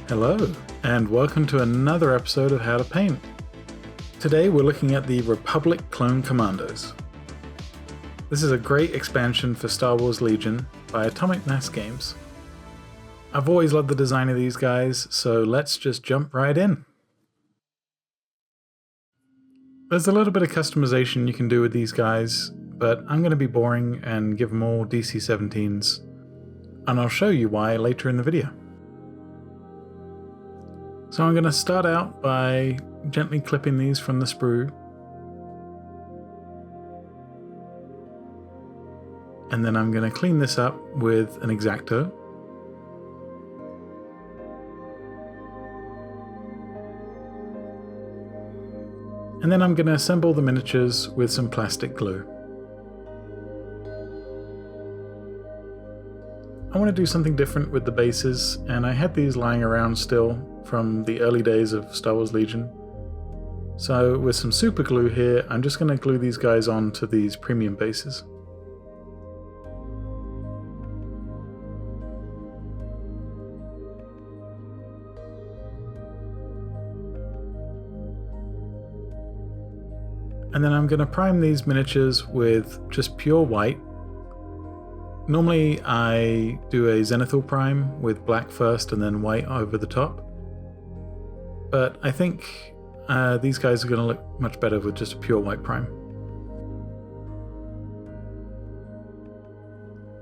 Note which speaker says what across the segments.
Speaker 1: Hello, and welcome to another episode of How to Paint. Today we're looking at the Republic Clone Commandos. This is a great expansion for Star Wars Legion by Atomic Mass Games. I've always loved the design of these guys, so let's just jump right in. There's a little bit of customization you can do with these guys, but I'm going to be boring and give them all DC-17s, and I'll show you why later in the video. So I'm going to start out by gently clipping these from the sprue. And then I'm going to clean this up with an X-Acto. And then I'm going to assemble the miniatures with some plastic glue. I want to do something different with the bases, and I had these lying around still from the early days of Star Wars Legion. So with some super glue here, I'm just going to glue these guys on to these premium bases. And then I'm going to prime these miniatures with just pure white. Normally I do a zenithal prime with black first and then white over the top. But I think these guys are going to look much better with just a pure white prime.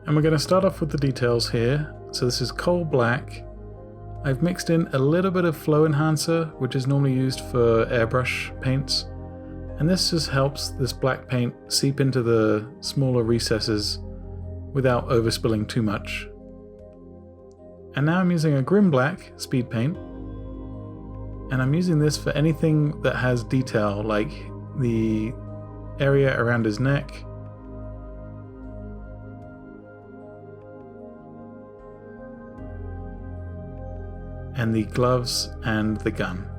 Speaker 1: And we're going to start off with the details here. So this is coal black. I've mixed in a little bit of flow enhancer, which is normally used for airbrush paints. And this just helps this black paint seep into the smaller recesses without overspilling too much. And now I'm using a Grim Black speed paint, and I'm using this for anything that has detail, like the area around his neck, and the gloves and the gun.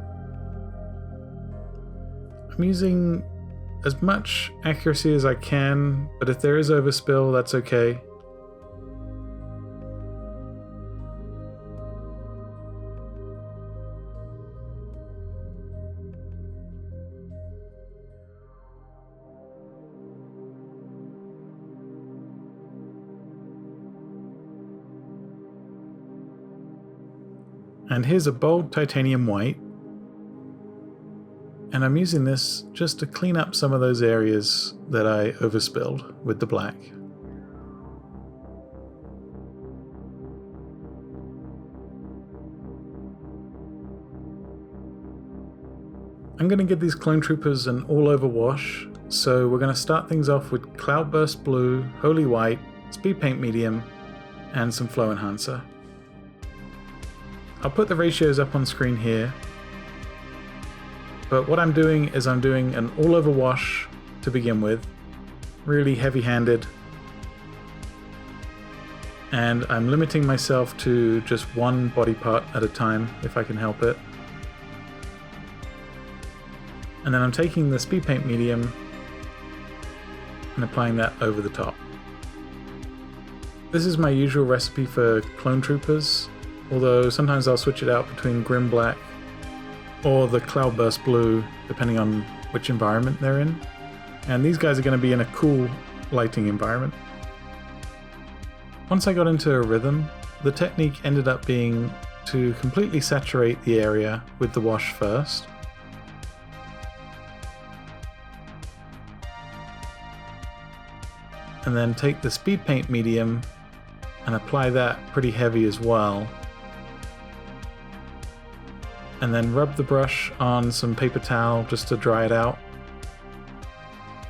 Speaker 1: I'm using as much accuracy as I can, but if there is overspill, that's okay. And here's a bold titanium white. And I'm using this just to clean up some of those areas that I overspilled with the black. I'm going to give these clone troopers an all-over wash, so we're going to start things off with Cloudburst blue, holy white, speed paint medium, and some flow enhancer. I'll put the ratios up on screen here. But what I'm doing is I'm doing an all-over wash to begin with, really heavy-handed, and I'm limiting myself to just one body part at a time if I can help it. And then I'm taking the speed paint medium and applying that over the top. This is my usual recipe for clone troopers, although sometimes I'll switch it out between Grim Black or the Cloudburst blue, depending on which environment they're in. And these guys are going to be in a cool lighting environment. Once I got into a rhythm, the technique ended up being to completely saturate the area with the wash first. And then take the speed paint medium and apply that pretty heavy as well. And then rub the brush on some paper towel just to dry it out,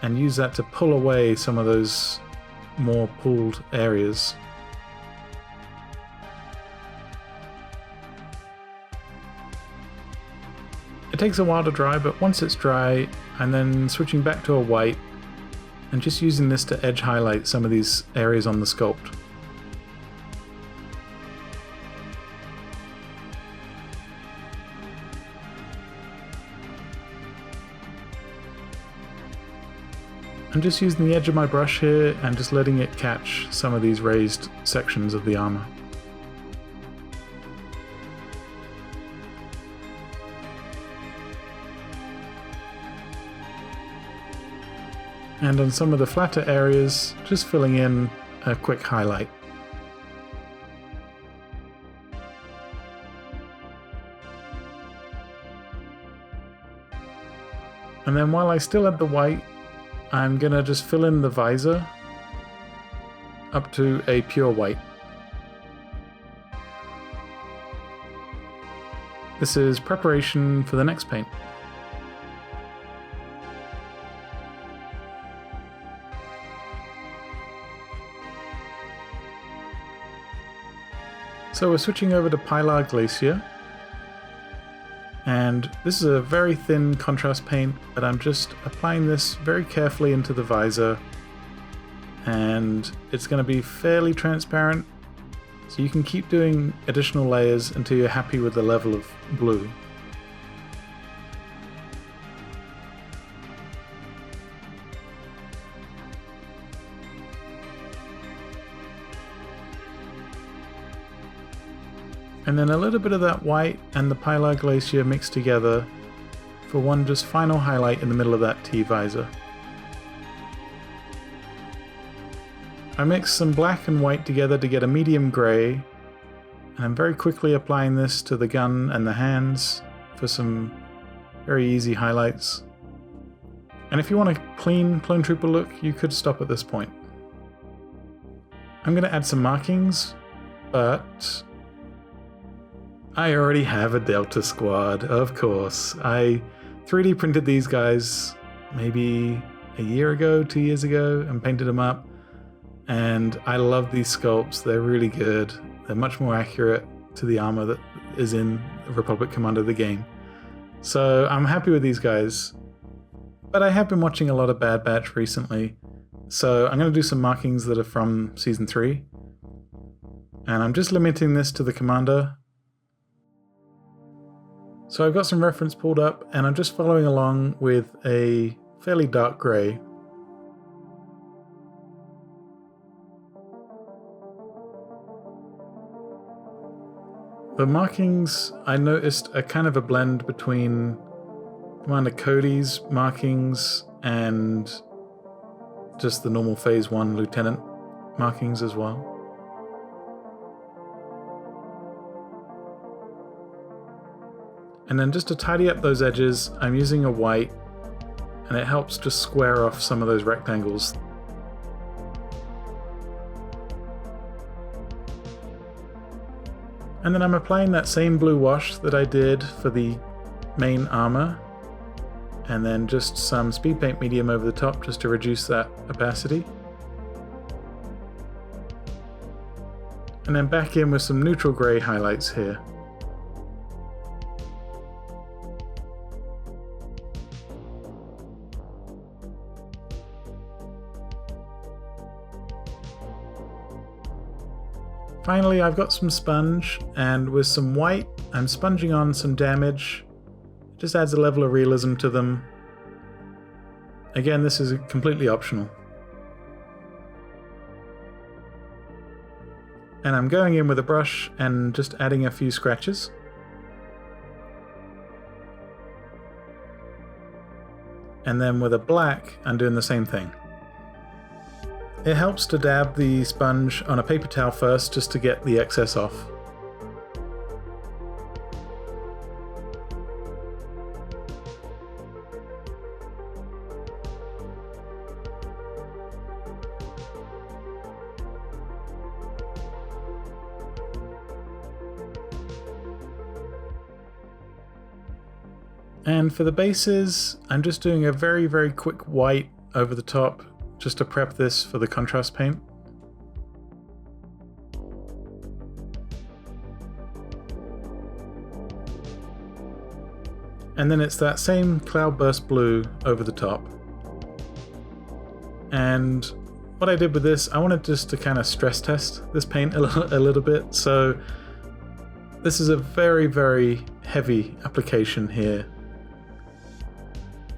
Speaker 1: and use that to pull away some of those more pooled areas. It takes a while to dry, but once it's dry, I'm then switching back to a white and just using this to edge highlight some of these areas on the sculpt. I'm just using the edge of my brush here and just letting it catch some of these raised sections of the armor. And on some of the flatter areas, just filling in a quick highlight. And then while I still have the white, I'm gonna just fill in the visor up to a pure white. This is preparation for the next paint. So we're switching over to Pylar Glacier. And this is a very thin contrast paint, but I'm just applying this very carefully into the visor. And it's going to be fairly transparent, so you can keep doing additional layers until you're happy with the level of blue. And then a little bit of that white and the Pylar Glacier mixed together for one just final highlight in the middle of that T-visor. I mixed some black and white together to get a medium grey, and I'm very quickly applying this to the gun and the hands for some very easy highlights. And if you want a clean Clone Trooper look, you could stop at this point. I'm going to add some markings, but I already have a Delta Squad, of course. I 3D printed these guys maybe a year ago, 2 years ago, and painted them up. And I love these sculpts, they're really good. They're much more accurate to the armor that is in Republic Commando the game. So I'm happy with these guys. But I have been watching a lot of Bad Batch recently. So I'm going to do some markings that are from Season 3. And I'm just limiting this to the Commander. So I've got some reference pulled up, and I'm just following along with a fairly dark grey. The markings I noticed are kind of a blend between Commander Cody's markings and just the normal Phase 1 Lieutenant markings as well. And then just to tidy up those edges, I'm using a white, and it helps just square off some of those rectangles. And then I'm applying that same blue wash that I did for the main armor, and then just some Speedpaint medium over the top just to reduce that opacity. And then back in with some neutral grey highlights here. Finally, I've got some sponge, and with some white, I'm sponging on some damage. It just adds a level of realism to them. Again, this is completely optional. And I'm going in with a brush and just adding a few scratches. And then with a black, I'm doing the same thing. It helps to dab the sponge on a paper towel first, just to get the excess off. And for the bases, I'm just doing a very, very quick white over the top, just to prep this for the contrast paint. And then it's that same Cloudburst blue over the top. And what I did with this, I wanted just to kind of stress test this paint a little bit. So this is a very, very heavy application here.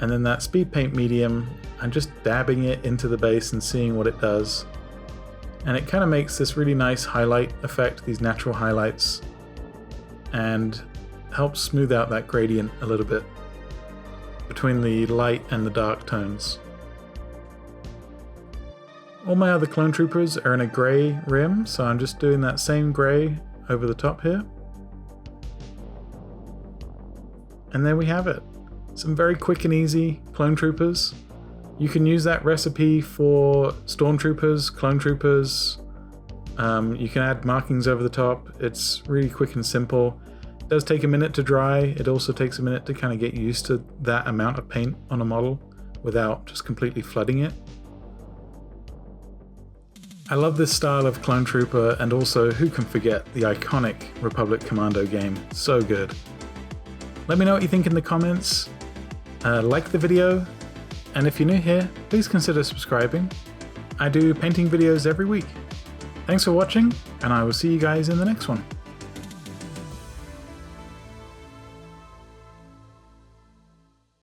Speaker 1: And then that Speedpaint medium, I'm just dabbing it into the base and seeing what it does. And it kind of makes this really nice highlight effect, these natural highlights, and helps smooth out that gradient a little bit between the light and the dark tones. All my other clone troopers are in a grey rim, so I'm just doing that same grey over the top here. And there we have it. Some very quick and easy clone troopers. You can use that recipe for stormtroopers, clone troopers. You can add markings over the top. It's really quick and simple. It does take a minute to dry. It also takes a minute to kind of get used to that amount of paint on a model without just completely flooding it. I love this style of clone trooper, and also who can forget the iconic Republic Commando game. So good. Let me know what you think in the comments. Like the video, and if you're new here, please consider subscribing. I do painting videos every week. Thanks for watching, and I will see you guys in the next one.